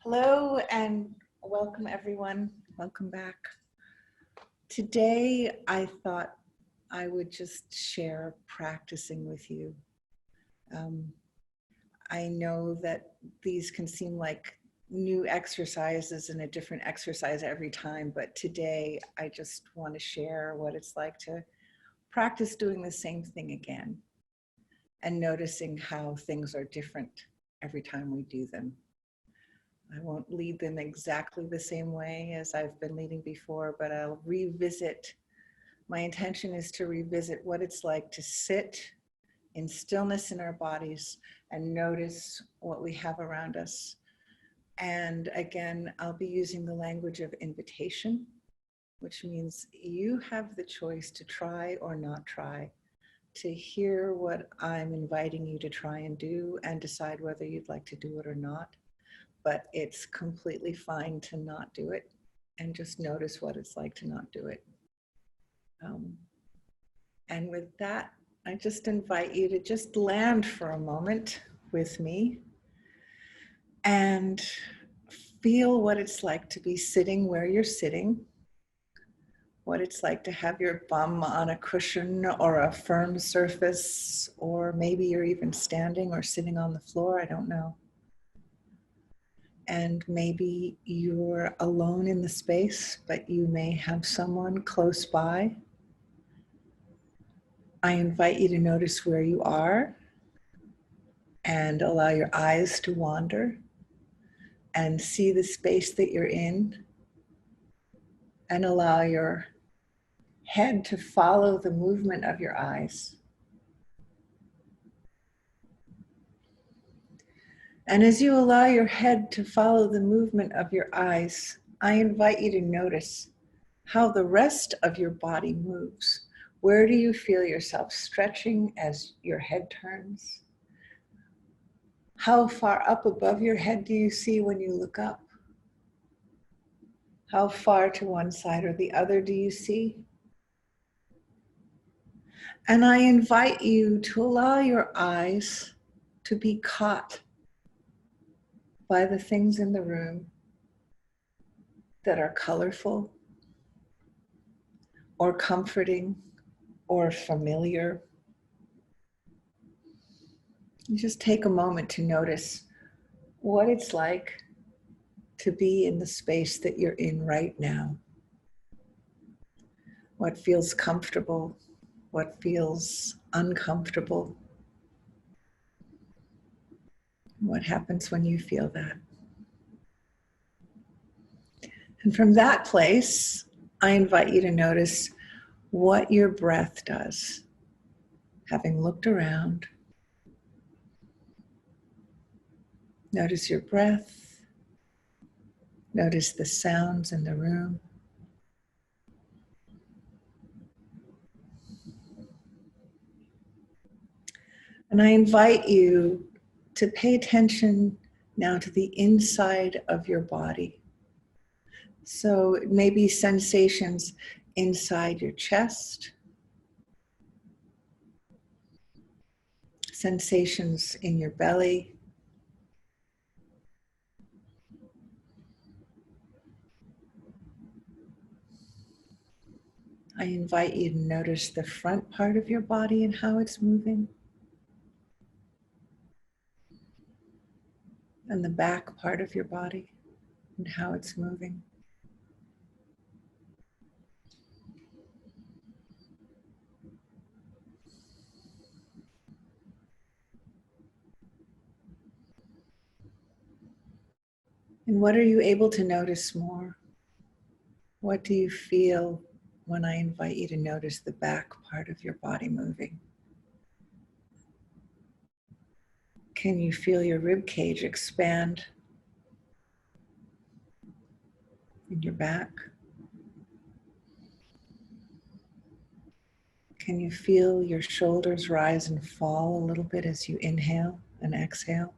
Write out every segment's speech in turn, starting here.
Hello and welcome everyone. Welcome back. Today I thought I would just share practicing with you. I know that these can seem like new exercises and a different exercise every time, but today I just want to share what it's like to practice doing the same thing again and noticing how things are different every time we do them. I won't lead them exactly the same way as I've been leading before, but I'll revisit. My intention is to revisit what it's like to sit in stillness in our bodies and notice what we have around us. And again, I'll be using the language of invitation, which means you have the choice to try or not try, to hear what I'm inviting you to try and do and decide whether you'd like to do it or not. But it's completely fine to not do it and just notice what it's like to not do it. And with that, I just invite you to just land for a moment with me and feel what it's like to be sitting where you're sitting, what it's like to have your bum on a cushion or a firm surface, or maybe you're even standing or sitting on the floor, I don't know. And maybe you're alone in the space, but you may have someone close by. I invite you to notice where you are and allow your eyes to wander and see the space that you're in, and allow your head to follow the movement of your eyes. And as you allow your head to follow the movement of your eyes, I invite you to notice how the rest of your body moves. Where do you feel yourself stretching as your head turns? How far up above your head do you see when you look up? How far to one side or the other do you see? And I invite you to allow your eyes to be caught by the things in the room that are colorful or comforting or familiar. You just take a moment to notice what it's like to be in the space that you're in right now. What feels comfortable, what feels uncomfortable. What happens when you feel that? And from that place, I invite you to notice what your breath does. Having looked around, notice your breath, notice the sounds in the room. And I invite you to pay attention now to the inside of your body. So it may be sensations inside your chest, sensations in your belly, I invite you to notice the front part of your body and how it's moving, and the back part of your body and how it's moving. And what are you able to notice more? What do you feel when I invite you to notice the back part of your body moving? Can you feel your rib cage expand in your back? Can you feel your shoulders rise and fall a little bit as you inhale and exhale?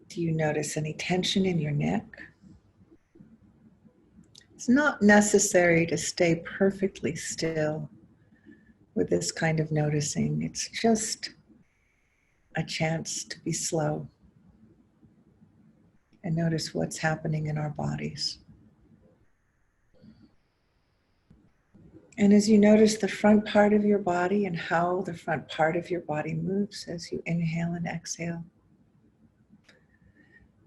Do you notice any tension in your neck? It's not necessary to stay perfectly still with this kind of noticing. It's just a chance to be slow. and notice what's happening in our bodies. And as you notice the front part of your body and how the front part of your body moves as you inhale and exhale,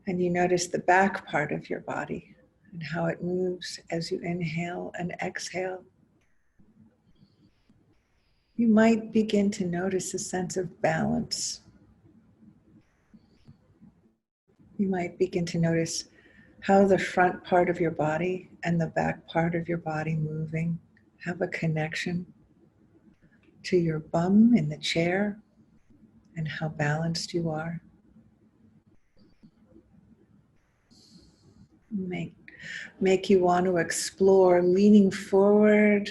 and you notice the back part of your body and how it moves as you inhale and exhale, you might begin to notice a sense of balance. You might begin to notice how the front part of your body and the back part of your body moving have a connection to your bum in the chair and how balanced you are. Make you want to explore leaning forward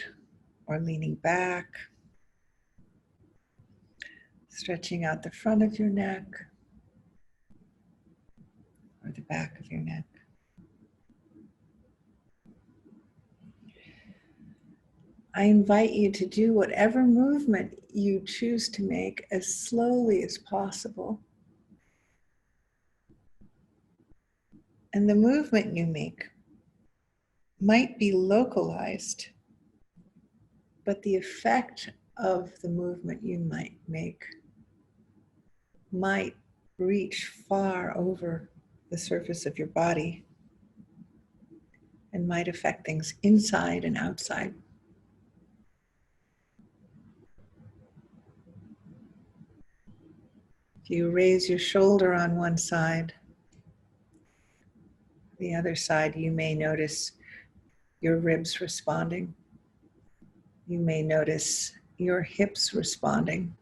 or leaning back, stretching out the front of your neck or the back of your neck. I invite you to do whatever movement you choose to make as slowly as possible. And the movement you make might be localized, but the effect of the movement you might make might reach far over the surface of your body and might affect things inside and outside. If you raise your shoulder on one side, the other side, you may notice your ribs responding. You may notice your hips responding.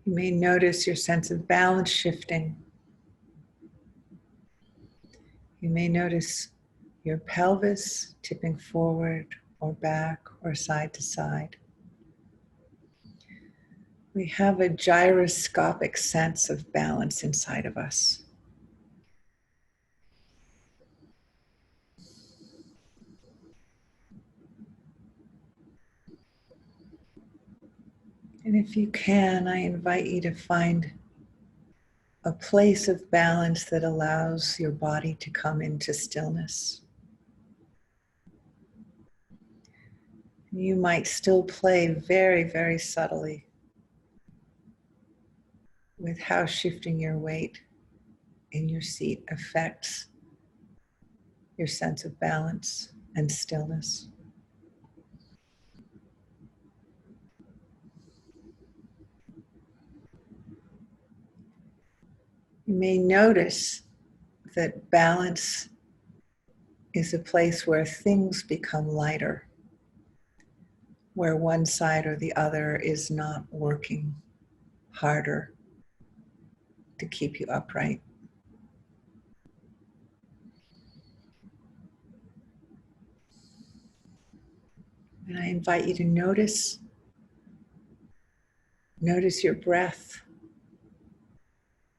You may notice your sense of balance shifting. You may notice your pelvis tipping forward or back or side to side. We have a gyroscopic sense of balance inside of us. And if you can, I invite you to find a place of balance that allows your body to come into stillness. You might still play very, very subtly with how shifting your weight in your seat affects your sense of balance and stillness. You may notice that balance is a place where things become lighter, where one side or the other is not working harder to keep you upright. And I invite you to notice your breath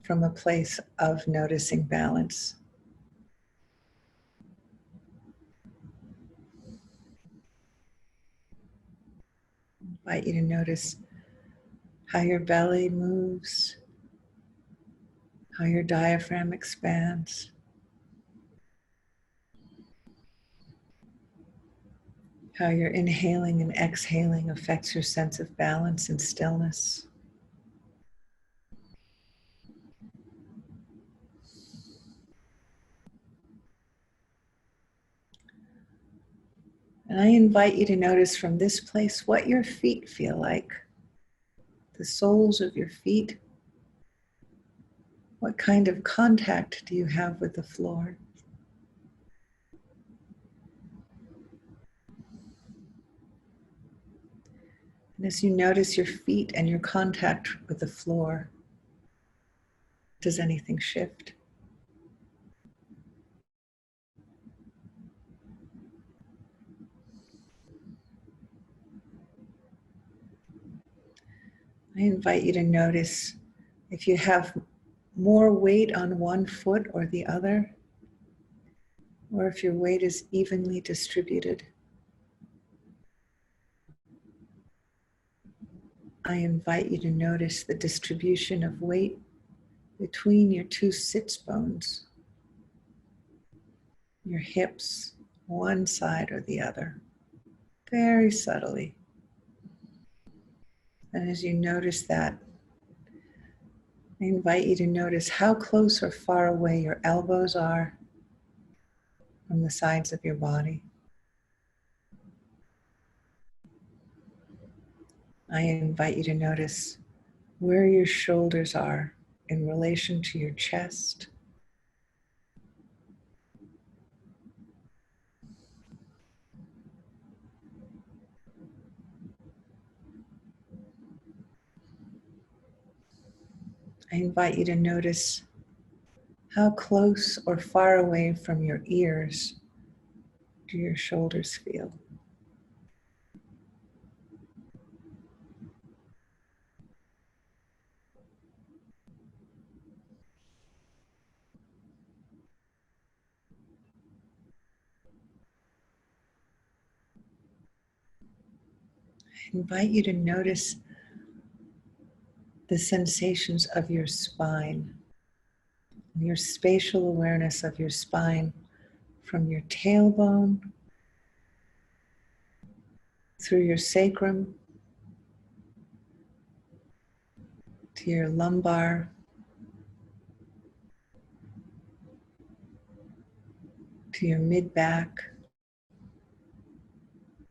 from a place of noticing balance. I invite you to notice how your belly moves, how your diaphragm expands, how your inhaling and exhaling affects your sense of balance and stillness. And I invite you to notice from this place what your feet feel like, the soles of your feet. What kind of contact do you have with the floor? And as you notice your feet and your contact with the floor, does anything shift? I invite you to notice if you have more weight on one foot or the other, or if your weight is evenly distributed. I invite you to notice the distribution of weight between your two sits bones, your hips, one side or the other, very subtly. And as you notice that, I invite you to notice how close or far away your elbows are from the sides of your body. I invite you to notice where your shoulders are in relation to your chest. I invite you to notice how close or far away from your ears do your shoulders feel. I invite you to notice the sensations of your spine, your spatial awareness of your spine from your tailbone through your sacrum to your lumbar to your mid-back,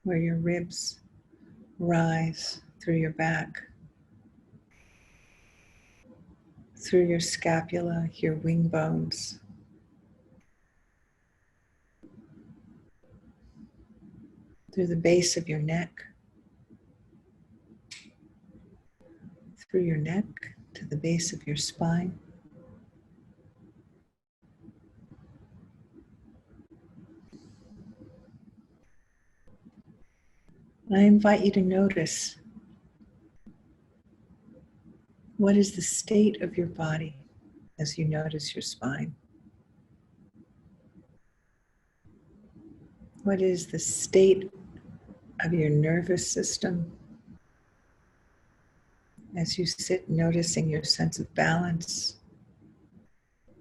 where your ribs rise through your back, through your scapula, your wing bones, through the base of your neck, through your neck to the base of your spine. And I invite you to notice, what is the state of your body as you notice your spine? What is the state of your nervous system as you sit noticing your sense of balance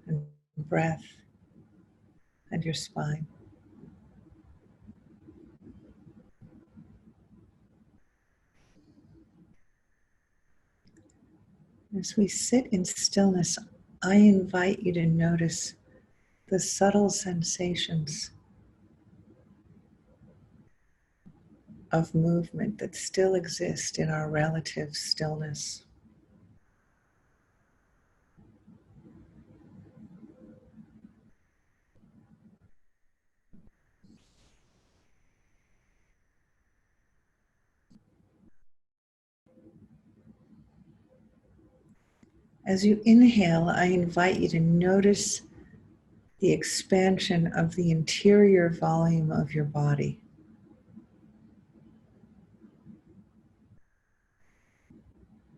and breath and your spine? As we sit in stillness, I invite you to notice the subtle sensations of movement that still exist in our relative stillness. As you inhale, I invite you to notice the expansion of the interior volume of your body.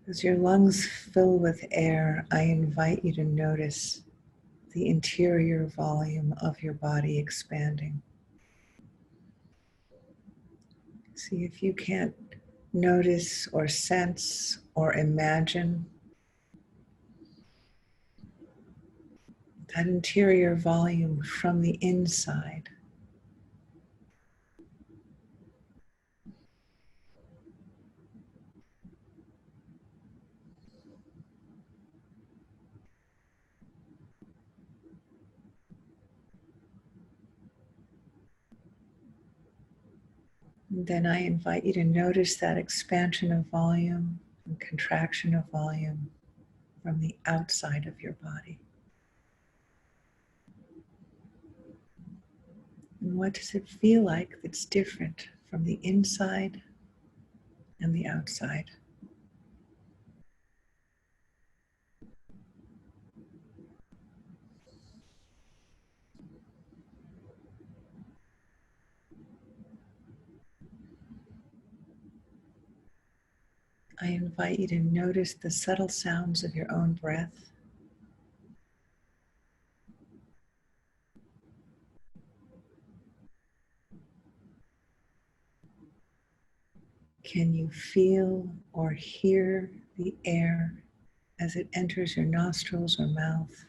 As your lungs fill with air, I invite you to notice the interior volume of your body expanding. See if you can't notice or sense or imagine that interior volume from the inside. And then I invite you to notice that expansion of volume and contraction of volume from the outside of your body. And what does it feel like that's different from the inside and the outside? I invite you to notice the subtle sounds of your own breath. Can you feel or hear the air as it enters your nostrils or mouth,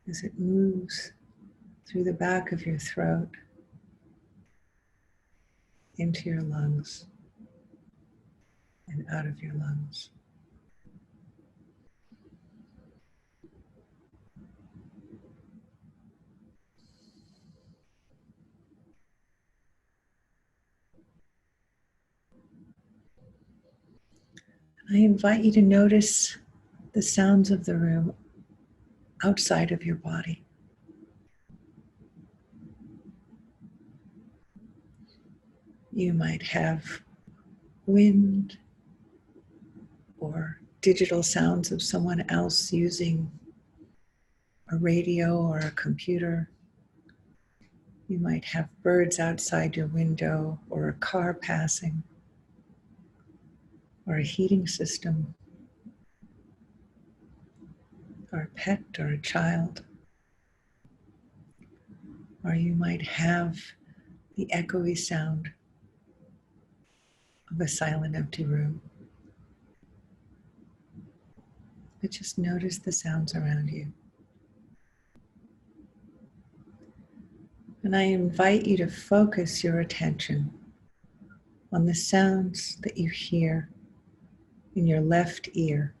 as it moves through the back of your throat into your lungs and out of your lungs. I invite you to notice the sounds of the room outside of your body. You might have wind or digital sounds of someone else using a radio or a computer. You might have birds outside your window or a car passing or a heating system or a pet or a child. Or you might have the echoey sound of a silent, empty room. But just notice the sounds around you. And I invite you to focus your attention on the sounds that you hear in your left ear.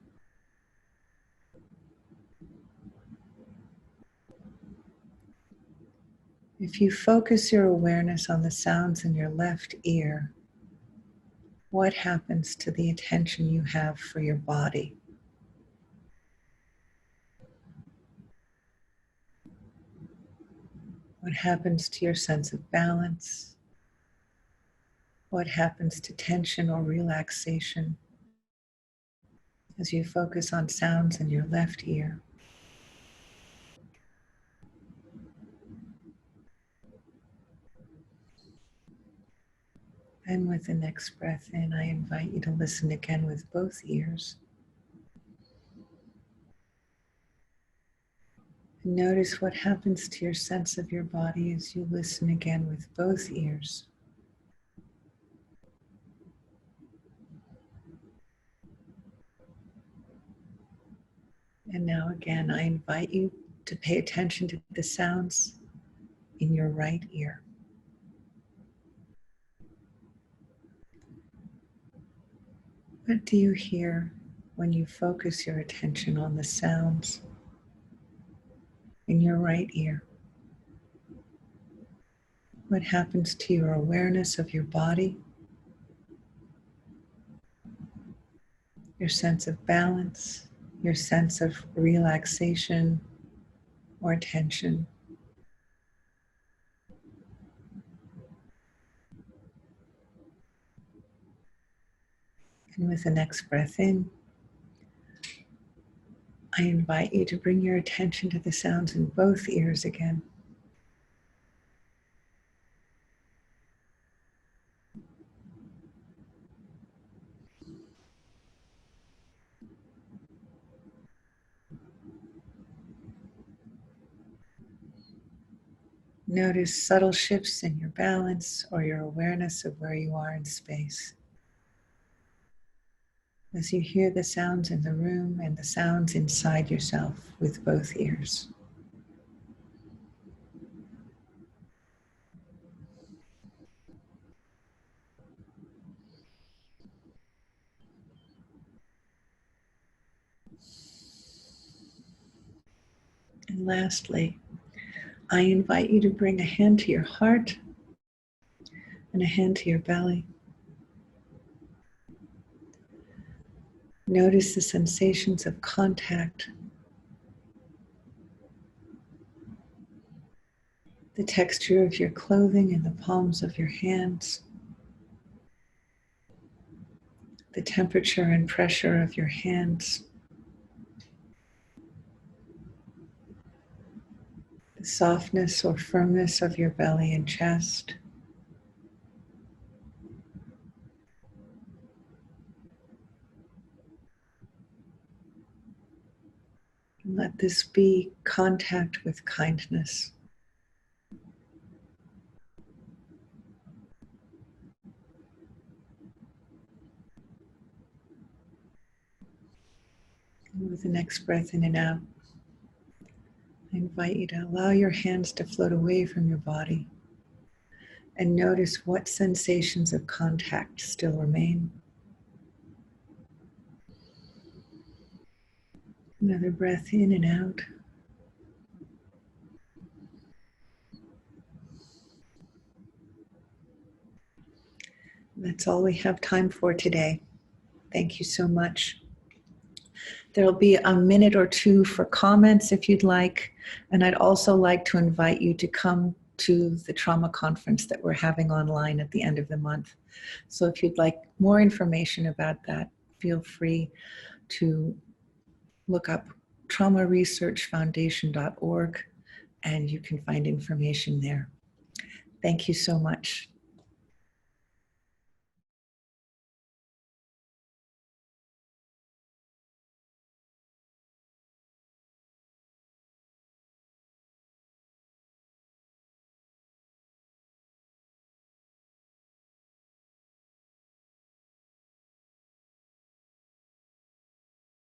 If you focus your awareness on the sounds in your left ear, what happens to the attention you have for your body? What happens to your sense of balance? What happens to tension or relaxation as you focus on sounds in your left ear? And with the next breath in, I invite you to listen again with both ears. And notice what happens to your sense of your body as you listen again with both ears. And now again, I invite you to pay attention to the sounds in your right ear. What do you hear when you focus your attention on the sounds in your right ear? What happens to your awareness of your body, your sense of balance, your sense of relaxation or tension? And with the next breath in, I invite you to bring your attention to the sounds in both ears again. Notice subtle shifts in your balance or your awareness of where you are in space. As you hear the sounds in the room and the sounds inside yourself with both ears. And lastly, I invite you to bring a hand to your heart and a hand to your belly. Notice the sensations of contact, the texture of your clothing in the palms of your hands, the temperature and pressure of your hands, the softness or firmness of your belly and chest. And let this be contact with kindness. And with the next breath in and out, I invite you to allow your hands to float away from your body and notice what sensations of contact still remain. Another breath in and out. That's all we have time for today. Thank you so much. There'll be a minute or two for comments if you'd like. And I'd also like to invite you to come to the trauma conference that we're having online at the end of the month. So if you'd like more information about that, feel free to look up traumaresearchfoundation.org and you can find information there. Thank you so much.